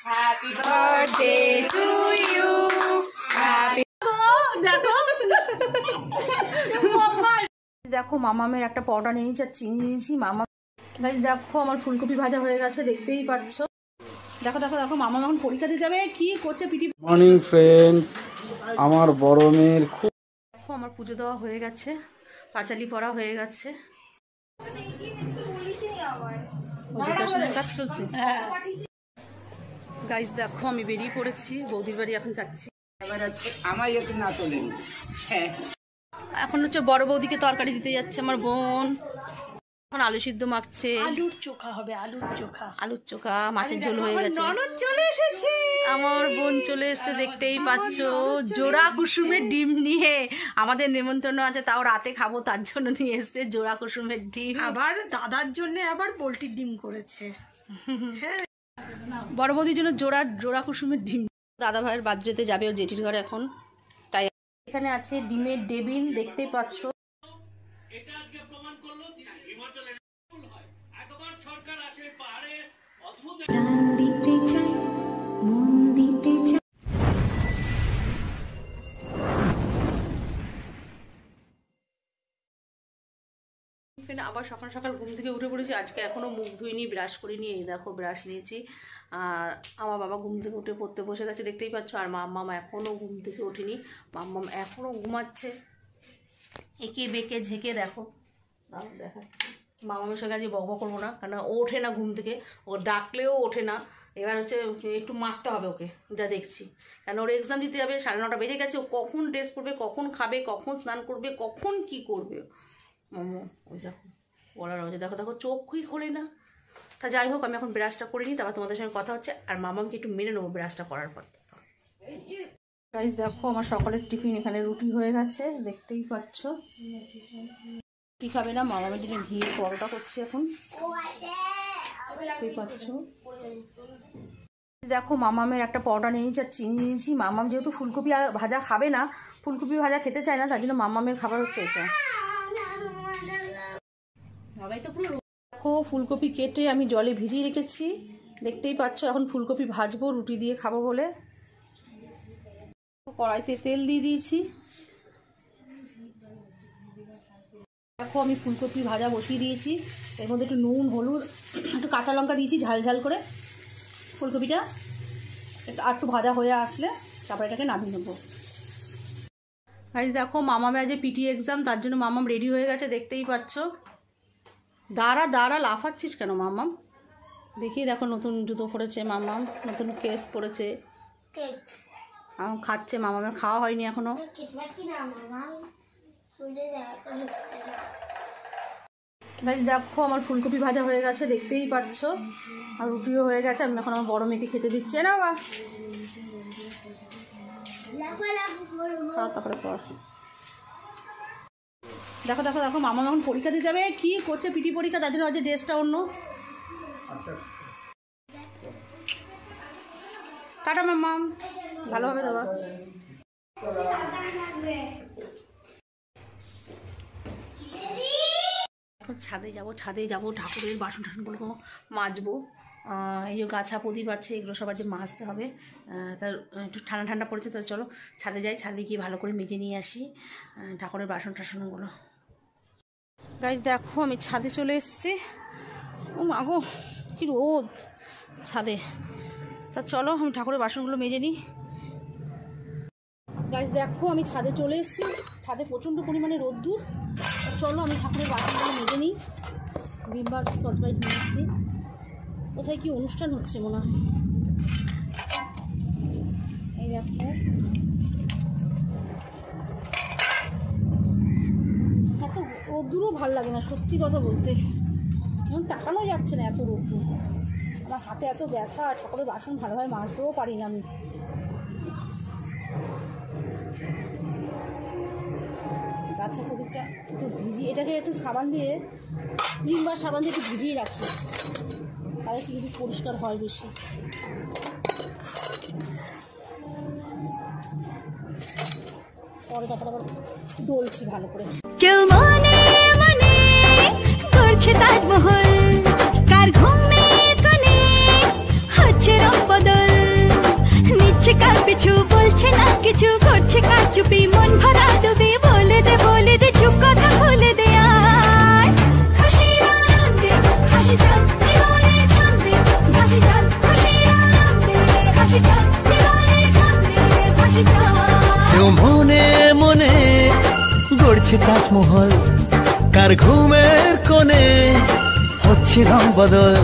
Happy birthday to you. Happy দেখো মামামের একটা পাউডার নিয়ে নিয়েছি আর চিনি নিয়েছি। মামা গাইস দেখো আমার ফুলকপি ভাজা হয়ে গেছে, দেখতেই পাচ্ছ। দেখো দেখো দেখো মামা এখন পরীক্ষা দিতে যাবে, কি করছে পিটি। মর্নিং ফ্রেন্ডস, আমার বড় মেয়ের খুব দেখো আমার পুজো দেওয়া হয়ে গেছে, পাঁচালি পড়া হয়ে গেছে। কাজ চলছে। গাইস দেখো আমি বেরিয়ে পড়েছি, বৌদির বাড়ি এখন যাচ্ছি। এখন হচ্ছে বড় বৌদিকে তরকারি দিতে যাচ্ছে আমার বোন। এখন আলু সিদ্ধ মাখছে, আলুর চোখা হবে, আলুর চোখা। আলুর চোখা, মাছের ঝোল হয়ে গেছে। ননদ চলে এসেছে, আমার বোন চলে এসেছে, দেখতেই পাচ্ছ। জোড়া কুসুমের ডিম নিয়ে, আমাদের নেমন্তন্ন আছে তাও রাতে খাবো তার জন্য নিয়ে এসছে জোড়া কুসুমের ডিম। আবার দাদার জন্য আবার পোল্ট্রির ডিম করেছে। বড় বৌদির জন্য জোড়া কুসুমের ডিম। দাদা ভাইয়ের বার্থডেতে যাবে ওর জেঠির ঘরে এখন, তাই এখানে আছে ডিমের ডেবিন, দেখতেই পাচ্ছ। আবার সকাল সকাল ঘুম থেকে উঠে পড়েছি, আজকে এখনো মুখ ধুইনি, ব্রাশ করিনি। এই দেখো ব্রাশ নিয়েছি। আর আমার বাবা ঘুম থেকে উঠে পড়তে বসে গেছে, দেখতেই পাচ্ছ। আর মাম্মাম এখনও ঘুম থেকে ওঠেনি, মাম্মাম এখনও ঘুমাচ্ছে এঁকে বেঁকে ঝেঁকে। দেখো দেখাচ্ছি, মামামের সঙ্গে আজকে বকবক করবো না, কারণ ও ওঠে না ঘুম থেকে, ও ডাকলেও ওঠে না। এবার হচ্ছে একটু মারতে হবে ওকে, যা দেখছি, কারণ ওর এক্সাম দিতে যাবে। 9:30 বেজে গেছে, ও কখন ড্রেস পরবে, কখন খাবে, কখন স্নান করবে, কখন কি করবে। মামা ওই দেখো বলার হচ্ছে, দেখো দেখো চোখই খোলে না। তা যাই হোক, আমি এখন ব্রাশটা করে নিই, তারপর তোমাদের সঙ্গে কথা হচ্ছে। আর মামামকে একটু মেরে নেবো ব্রাশটা করার পর। গাইস দেখো আমার সকালের টিফিন এখানে রুটি হয়ে গেছে, দেখতেই পাচ্ছ। রুটি খাবে না, মামামের জন্য ঘিয়ের পরোটা করছি এখন, দেখতেই পাচ্ছ। দেখো মামামের একটা পাউডার নিয়ে নিয়েছি আর চিনি নিয়েছি। মামাম যেহেতু ফুলকপি ভাজা খাবে না, ফুলকপি ভাজা খেতে চায় না, তার জন্য মামামের খাবার হচ্ছে এটা। দেখো ফুলকপি কেটে আমি জলে ভিজিয়ে রেখেছি, দেখতেই পাচ্ছ। এখন ফুলকপি ভাজবো রুটি দিয়ে খাবো বলে। কড়াইতে তেল দিয়ে দিয়েছি। দেখো আমি ফুলকপি ভাজা বসিয়ে দিয়েছি, এর মধ্যে একটু নুন হলুদ একটু কাঁচা লঙ্কা দিয়েছি ঝাল ঝাল করে। ফুলকপিটা একটু ভাজা হয়ে আসলে তারপর এটাকে নামিয়ে নেবো। দেখো মামামের আজ পিটি এক্সাম, তার জন্য মামাম রেডি হয়ে গেছে, দেখতেই পাচ্ছ। দাঁড়া দাঁড়া, লাফাচ্ছিস কেন মামাম? দেখি দেখো নতুন জুতো পরেছে মামাম, নতুন কেস পরেছে, খাচ্ছে। মামামের খাওয়া হয়নি এখনো। দেখো আমার ফুলকপি ভাজা হয়ে গেছে, দেখতেই পাচ্ছ। আর রুটিও হয়ে গেছে, আমি এখন আমার বড় মেয়েকে খেতে দিচ্ছে না। বা তারপরে পর দেখো দেখো দেখো মামা এখন পরীক্ষা দিতে যাবে, কি করছে পিটি পরীক্ষা, তার জন্য হচ্ছে ড্রেসটা অন্য। টাটা মাম্মাম, ভালোভাবে দেওয়া। এখন ছাদে যাবো ঠাকুরের বাসন টাসনগুলো মাজবো। এই যে গাছা প্রদীপ আছে, এগুলো সবার যে মাজতে হবে। তার একটু ঠান্ডা ঠান্ডা পড়েছে, তো চলো ছাদে যাই, ছাদে গিয়ে ভালো করে মেজে নিয়ে আসি ঠাকুরের বাসন টাসনগুলো। গাইস দেখো আমি ছাদে চলে এসেছি। ও মাগো কি রোদ ছাদে। তা চলো আমি ঠাকুরের বাসনগুলো মেজে নিই। গাইস দেখো আমি ছাদে চলে এসেছি, ছাদে প্রচণ্ড পরিমাণে রোদ্দুর। চলো আমি ঠাকুরের বাসনগুলো মেজে নিই। ভিমবার স্কচ ব্রাইট নিয়ে এসেছি। কোথায় কি অনুষ্ঠান হচ্ছে মনে হয়। এই দেখো এত রোদ্দুরও ভাল লাগে না, সত্যি কথা বলতে। এখন তাকানো যাচ্ছে না, এত রোদ্দুর। আমার হাতে এত ব্যথা, ঠাকুরের বাসন ভালোভাবে মাজতেও পারি না আমি। গাছা প্রদীপটা একটু ভিজিয়ে, এটাকে একটু সাবান দিয়ে, ভিমবার সাবান দিয়ে একটু ভিজিয়ে রাখি, তাহলে একটু যদি পরিষ্কার হয় বেশি। পরে তারপর আবার ডলছি ভালো করে। কেউ মনে মনে করছে তাজমহল, কার ঘুমে কোণে হচ্ছে রং বদল। চুপি মন ভরা ডুবে বলে দে চুপ কথা খুলে দে আয় খুশির আনন্দে হাসি থাক জীবনে ছন্দে ভাসি থাক খুশির আনন্দে হাসি থাক জীবনে ছন্দে ভাসি থাক কেউ মনে মনে গড়ছে তাজমহল, কার ঘুমের কোণে হচ্ছে রং বদল।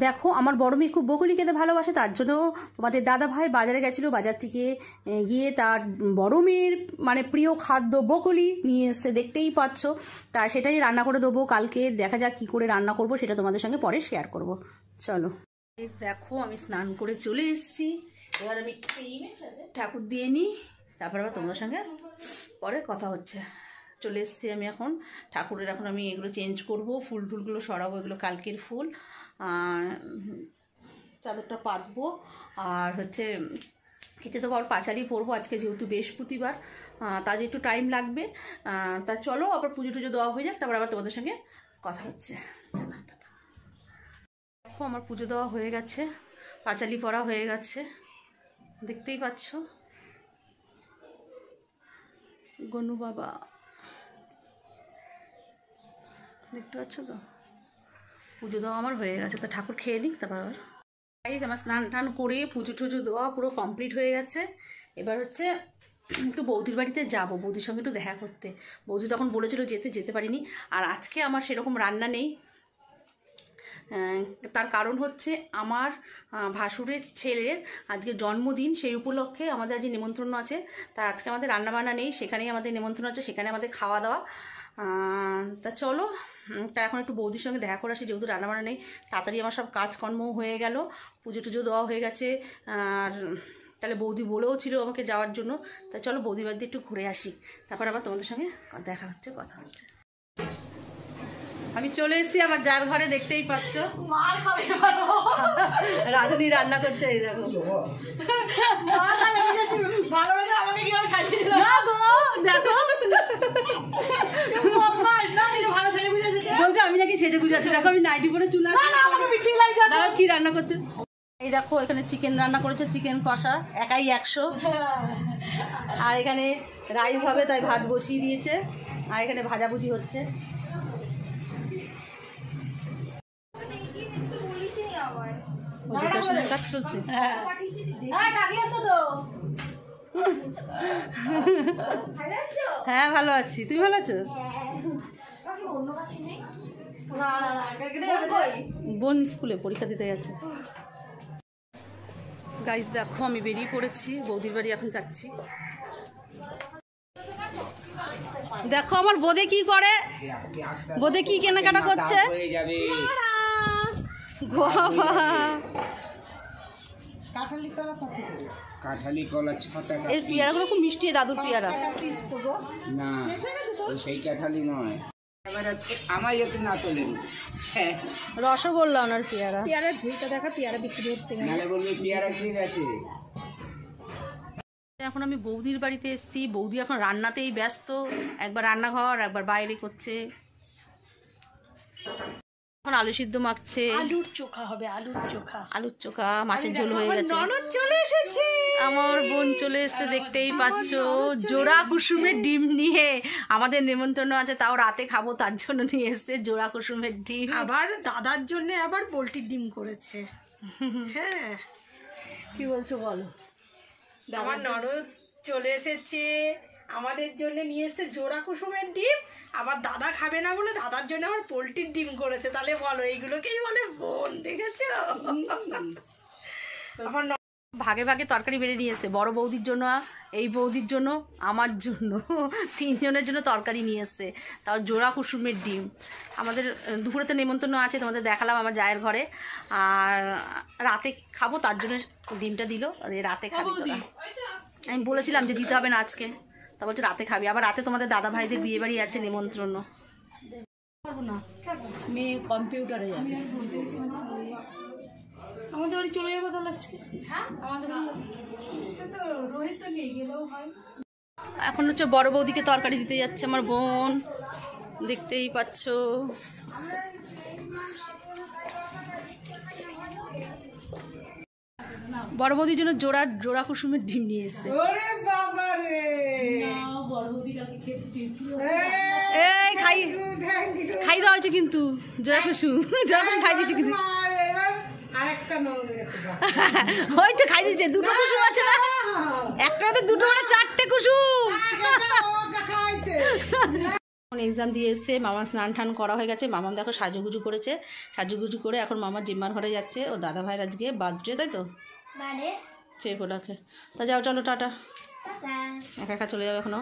দেখো আমার বড় মেয়ে খুব বকুলি খেতে ভালোবাসে, তার জন্য তোমাদের দাদা ভাই বাজারে গেছিলো, বাজার থেকে গিয়ে তার বড় মেয়ের মানে প্রিয় খাদ্য বকুলি নিয়ে এসছে, দেখতেই পাচ্ছ। তা সেটাই রান্না করে দেবো কালকে, দেখা যাক কী করে রান্না করব সেটা তোমাদের সঙ্গে পরে শেয়ার করব। চলো দেখো আমি স্নান করে চলে এসেছি, এবার আমি ঠাকুর দিয়ে নিই, তারপর আবার তোমাদের সঙ্গে পরে কথা হচ্ছে। চলে এসেছি আমি এখন ঠাকুরের, এখন আমি এগুলো চেঞ্জ করব, ফুল টুলগুলো সরাবো, এগুলো কালকের ফুল, চাদরটা পাতবো, আর হচ্ছে খেতে তো আবার পাঁচালি পরবো আজকে যেহেতু বৃহস্পতিবার, তার একটু টাইম লাগবে। তা চলো আবার পুজো টুজো দেওয়া হয়ে যাক, তারপর আবার তোমাদের সঙ্গে কথা হচ্ছে। দেখো আমার পুজো দেওয়া হয়ে গেছে, পাঁচালি পরা হয়ে গেছে, দেখতেই পাচ্ছ। গনু বাবা দেখতে পাচ্ছ তো, পুজো দেওয়া আমার হয়ে গেছে। তো ঠাকুর খেয়ে নিক, তারপর আমার স্নান টান করে পুজো টুজো দেওয়া পুরো কমপ্লিট হয়ে গেছে। এবার হচ্ছে একটু বৌদির বাড়িতে যাব, বৌদির সঙ্গে একটু দেখা করতে। বৌদি তখন বলেছিল যেতে পারিনি। আর আজকে আমার সেরকম রান্না নেই, তার কারণ হচ্ছে আমার ভাসুরের ছেলের আজকে জন্মদিন, সেই উপলক্ষে আমাদের আজকে নিমন্ত্রণ আছে। তা আজকে আমাদের রান্নাবান্না নেই, সেখানেই আমাদের নিমন্ত্রণ আছে, সেখানে আমাদের খাওয়া দাওয়া। তা চলো, তা এখন একটু বৌদির সঙ্গে দেখা করে আসি, যেহেতু রান্নাবান্না নেই, তাড়াতাড়ি আমার সব কাজকর্ম হয়ে গেল, পুজো টুজো দেওয়া হয়ে গেছে। আর তাহলে বৌদি বলেও ছিল আমাকে যাওয়ার জন্য, তা চলো বৌদি বাড়িতে একটু ঘুরে আসি, তারপর আবার তোমাদের সঙ্গে দেখা হচ্ছে, কথা হচ্ছে। আমি চলে এসেছি আমার যার ঘরে, দেখতেই পাচ্ছ রাধুনি রান্না করছে। এই দেখো বলছে আমি নাকি সেজে গুজে আছি, দেখো আমি নাইটি পরে চুল কি রান্না করছে। এই দেখো এখানে চিকেন রান্না করেছে, চিকেন কষা একাই 100, আর এখানে রাইস হবে তাই ভাত বসিয়ে দিয়েছে, আর এখানে ভাজাভুজি হচ্ছে। কাজ চলছে। হ্যাঁ ভালো আছি, তুমি ভালো আছো? বোন স্কুলে পরীক্ষা দিতে গেছে। গাইস দেখো আমি বেরিয়ে পড়েছি, বৌদির বাড়ি এখন যাচ্ছি। দেখো আমার বোদে কি করে, বোদে কি কেনাকাটা করছে। কাঁঠালি কলা 6 টাকা। এই পেয়ারাগুলো খুব মিষ্টি, দাদুর পেয়ারা না সেই কাঁঠালি নয়, এবার আমার যাতে না তোলে রসগোল্লা ওনার পেয়ারা। পেয়ারার ভুঁইটা দেখা, পেয়ারা বিক্রি হচ্ছে নাহলে বলবে পেয়ারা ঠিক আছে। এখন আমি বৌদির বাড়িতে এসেছি, বৌদি এখন রান্নাতেই ব্যস্ত, একবার রান্নাঘর একবার বাইরে করছে। এখন আলু সিদ্ধ মাখছে, আলুর চোখা হবে, আলুর চোখা। আলুর চোখা, মাছের ঝোল হয়ে গেছে। ননদ চলে এসেছে, আমার বোন চলে এসছে, দেখতেই পাচ্ছ, জোড়া কুসুমের ডিম নিয়ে। আমাদের নেমন্তন্ন আছে, তাও রাতে খাবো তার জন্য নিয়ে এসছে জোড়া কুসুমের ডিম। আবার দাদার জন্য আবার পোল্ট্রির ডিম করেছে। হ্যাঁ কি বলছো বলো। আমার ননদ চলে এসেছে, আমাদের জন্য নিয়ে এসেছে জোড়া কুসুমের ডিম, আবার দাদা খাবে না বলে দাদার জন্য আবার পোল্ট্রির ডিম করেছে। তাহলে বলো এইগুলোকেই বলে বোন, দেখেছো? আমার ভাগে ভাগে তরকারি বেড়ে নিয়ে এসছে, বড় বৌদির জন্য, এই বৌদির জন্য, আমার জন্য, 3 জনের জন্য তরকারি নিয়ে এসছে, তাও জোড়া কুসুমের ডিম। আমাদের দুপুরে তো নেমন্তন্ন আছে, তোমাদের দেখালাম আমার জায়ের ঘরে, আর রাতে খাবো তার জন্য ডিমটা দিল। রাতে খাবি তোরা, আমি বলেছিলাম যে দিতে হবে না আজকে, তা বলছে রাতে খাবি। আবার রাতে তোমাদের দাদা ভাইদের বিয়ে বাড়ি আছে, নেমন্ত্রণ। পারবো না, মেয়ে কম্পিউটারে যাবে। আমাদের বাড়ি চলে যাবো তাহলে আজকে। আমাদের রোহিত তো নিয়ে গেলেও হয়। এখন হচ্ছে বড় বৌদিকে তরকারি দিতে যাচ্ছে আমার বোন, দেখতেই পাচ্ছ। বড় বৌদির জন্য জোড়া কুসুমের ডিম নিয়ে এসছে। ওরে বাবা রে, এই খাই দেওয়া হয়েছে কিন্তু জোড়া কুসুম, জোড়া কুসুম খাই দিয়েছে কিন্তু। আরেকটা ননদ গেছে ওই তো খাই দিয়েছে, দুটো কুসুম আছে না, একটা মধ্যে দুটো মানে 4টে কুসুম। এক্সাম দিয়ে এসছে, মামা স্নান টান করা হয়ে গেছে, মামা দেখো সাজুগুজু করেছে, সাজুগুজু করে এখন মামার জিম্মার ঘরে যাচ্ছে। ও দাদা ভাইয়ের আজকে বার্থডে, তাই তো সেই ফোটাকে। তা যাও চলো টাটা, একা একা চলে যাবে এখনও।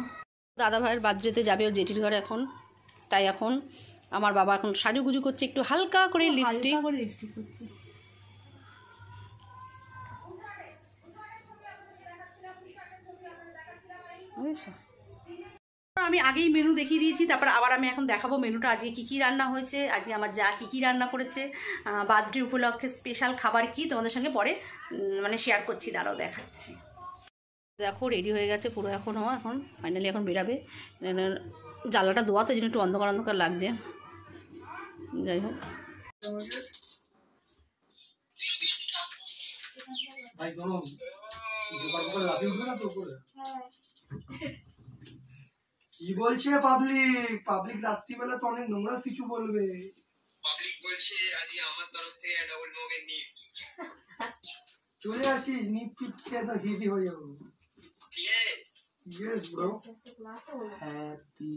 দাদা ভাইয়ের বার্থডেতে যাবে ও জেঠির ঘরে এখন, তাই এখন আমার বাবা এখন সাজুগুজু করছে, একটু হালকা করে লিপস্টিক করছে। বুঝেছো, আমি আগেই মেনু দেখিয়ে দিয়েছি, তারপর আবার আমি এখন দেখাবো মেনুটা আজকে কী কী রান্না হয়েছে, আজকে আমার যা কী কী রান্না করেছে, বার্থডে উপলক্ষে স্পেশাল খাবার কি তোমাদের সঙ্গে পরে মানে শেয়ার করছি, দাঁড়াও দেখাচ্ছি। দেখো রেডি হয়ে গেছে পুরো, এখন ফাইনালি এখন বেরাবে। জ্বালাটা দোয়া তো, এই জন্য একটু অন্ধকার অন্ধকার লাগছে, যাই হোক। কি বলছে পাবলিক রাত্রিবেলা তো অনেক নোংরা কিছু বলবে। পাবলিক বলছে আজকে আমার তরফ থেকে ডাবল মগের নিপ চলে আসিস, নিপ টিপ খেয়ে তো হিপি হয়ে যাবো। ঠিক আছে, ইয়েস ব্রো, হ্যাপি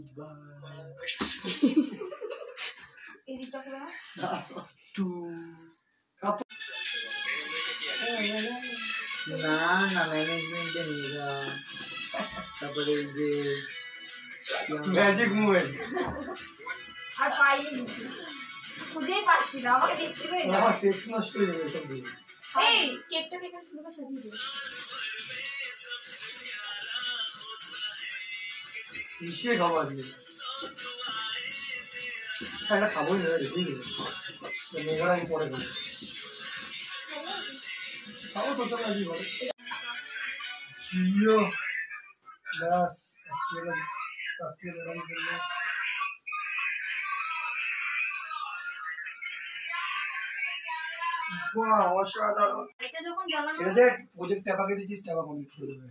না না ম্যানেজমেন্টে নিবা, তারপরে যে ম্যাজিক মুভমেন্ট আর পাইনি, খুঁজেই পাচ্ছি না, আমাকে দিচ্ছিল আমার সেক্স নষ্ট হয়ে যাবে সব দিয়ে। এই কেকটাকে এখানে সুন্দর সাজিয়ে দে। মিশিয়ে খাবো আজকে, এটা খাবোই না, রেখেই দেবো, মেঘাটা আমি পরে খাবো, খাবো তো সব আজকে ঘরে। জিও ব্যাস অসাধারণ। ছেলেদের প্রজেক্ট ট্যাপাকে দিচ্ছিস, ট্যাপা কমপ্লিট করে দেবে,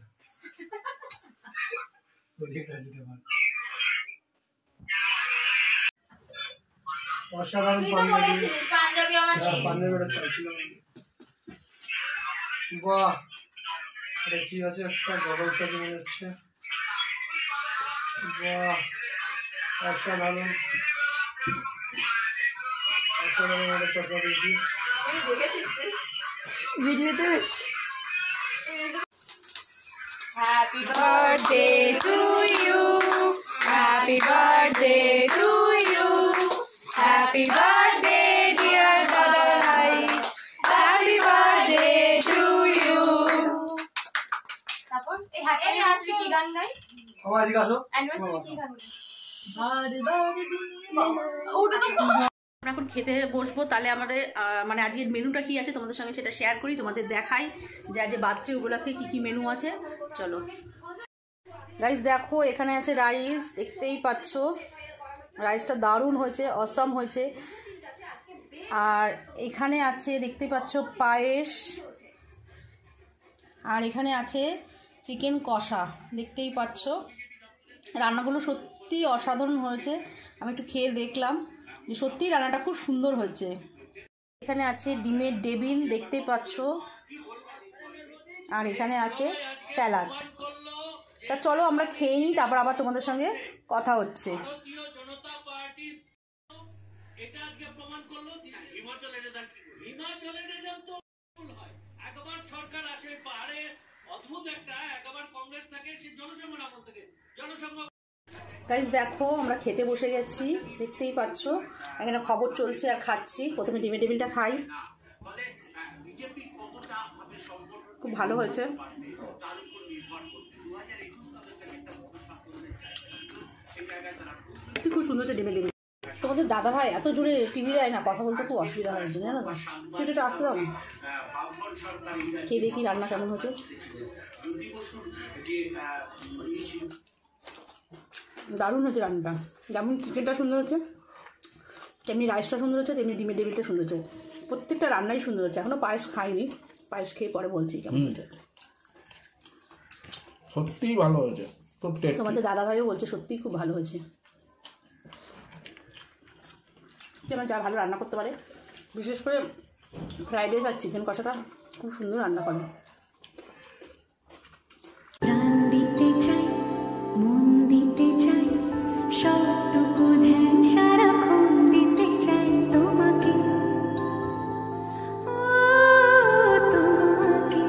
প্রজেক্ট আছে ট্যাপা। অসাধারণ পাঞ্জাবি আমার নেই, পাঞ্জাবিটা চাইছিলাম। বাহ, এটা কি আছে, একটা গগল সাথে মনে হচ্ছে। বাহ, অসাধারণ অসাধারণ একটা চটকা দিয়েছি ভিডিওতে। Happy birthday to you, happy birthday to you, happy birthday dear দাদা ভাই, হ্যাপি বার্থডে টু ইউ। তারপর এই হাতে আসলে কি গান গাই? আমার এদিকে আসো, অ্যানিভার্সারি কি গান গাই? ওটা তো আমরা এখন খেতে বসবো, তাহলে আমাদের মানে আজকের মেনুটা কি আছে তোমাদের সঙ্গে সেটা শেয়ার করি, তোমাদের দেখাই যে আজ বাচ্চা উপলক্ষে কী কী মেনু আছে। চলো রাইস, দেখো এখানে আছে রাইস, দেখতেই পাচ্ছ রাইসটা দারুণ হয়েছে, অসাম হয়েছে। আর এখানে আছে দেখতেই পাচ্ছ পায়েস, আর এখানে আছে চিকেন কষা, দেখতেই পাচ্ছ। রান্নাগুলো সত্যি অসাধারণ হয়েছে, আমি একটু খেয়ে দেখলাম যে সত্যিই রান্নাটা খুব সুন্দর হয়েছে। এখানে আছে ডিমের ডেবিল, দেখতেই পাচ্ছ, আর এখানে আছে স্যালাড। তা চলো আমরা খেয়ে নিই, তারপর আবার তোমাদের সঙ্গে কথা হচ্ছে। গাইস দেখো আমরা খেতে বসে গেছি, দেখতেই পাচ্ছ এখানে খবর চলছে আর খাচ্ছি। প্রথমে ডিমের টেবিলটা খাই, খুব ভালো হয়েছে। খুব সুন্দর হচ্ছে ডিমের টেবিল। তোমাদের দাদা ভাই এত জোরে টিভি দেয় না, কথা বলতে খুব অসুবিধা হয়েছে, জানো তো। সেটা আসতে দাও, খেয়ে দেখি রান্না কেমন হয়েছে। দারুণ হচ্ছে রান্নাটা, যেমন চিকেনটা সুন্দর হচ্ছে তেমনি রাইসটা সুন্দর হচ্ছে, তেমনি ডিমের টেবিলটা সুন্দর হচ্ছে, প্রত্যেকটা রান্নাই সুন্দর হচ্ছে। এখনও পায়েস খাইনি, পায়েস খেয়ে পরে বলছি কেমন হয়েছে। সত্যিই ভালো হয়েছে, খুব টেস্টি। তোমাদের দাদাভাইও বলছে সত্যিই খুব ভালো হয়েছে। যেমন যা ভালো রান্না করতে পারে, বিশেষ করে ফ্রাইড রাইস আর চিকেন কষাটা খুব সুন্দর রান্না করে। প্রাণ দিতে চাই, মন দিতে চাই, সবটুকু ধ্যান সারাক্ষণ দিতে চাই তোমাকে, ও তোমাকে।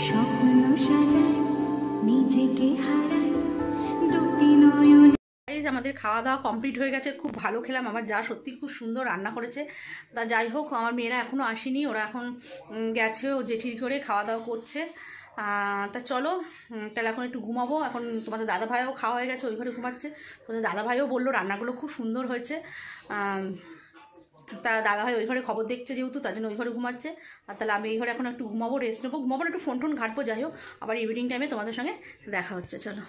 স্বপ্ন সাজাই, নিজেকে হারাই, দুটি নয়ন। আমাদের খাওয়া দাওয়া কমপ্লিট হয়ে গেছে, খুব ভালো খেলাম। আমার যা সত্যি খুব সুন্দর রান্না করেছে। তা যাই হোক, আমার মেয়েরা এখনও আসেনি, ওরা এখন গেছে ও জেঠির করে খাওয়া দাওয়া করছে। তা চলো তাহলে এখন একটু ঘুমাবো। এখন তোমাদের দাদাভাইও খাওয়া হয়ে গেছে, ওই ঘরে ঘুমাচ্ছে। তোমাদের দাদাভাইও বললো রান্নাগুলো খুব সুন্দর হয়েছে। তা দাদাভাই ওই ঘরে খবর দেখছে যেহেতু, তার জন্য ওই ঘরে ঘুমাচ্ছে। আর তাহলে আমি এই ঘরে এখন একটু ঘুমাবো, রেস্ট নেবো, ঘুমাবো না, একটু ফোন টোন ঘাটবো। যাই হোক, আবার ইভিনিং টাইমে তোমাদের সঙ্গে দেখা হচ্ছে। চলো।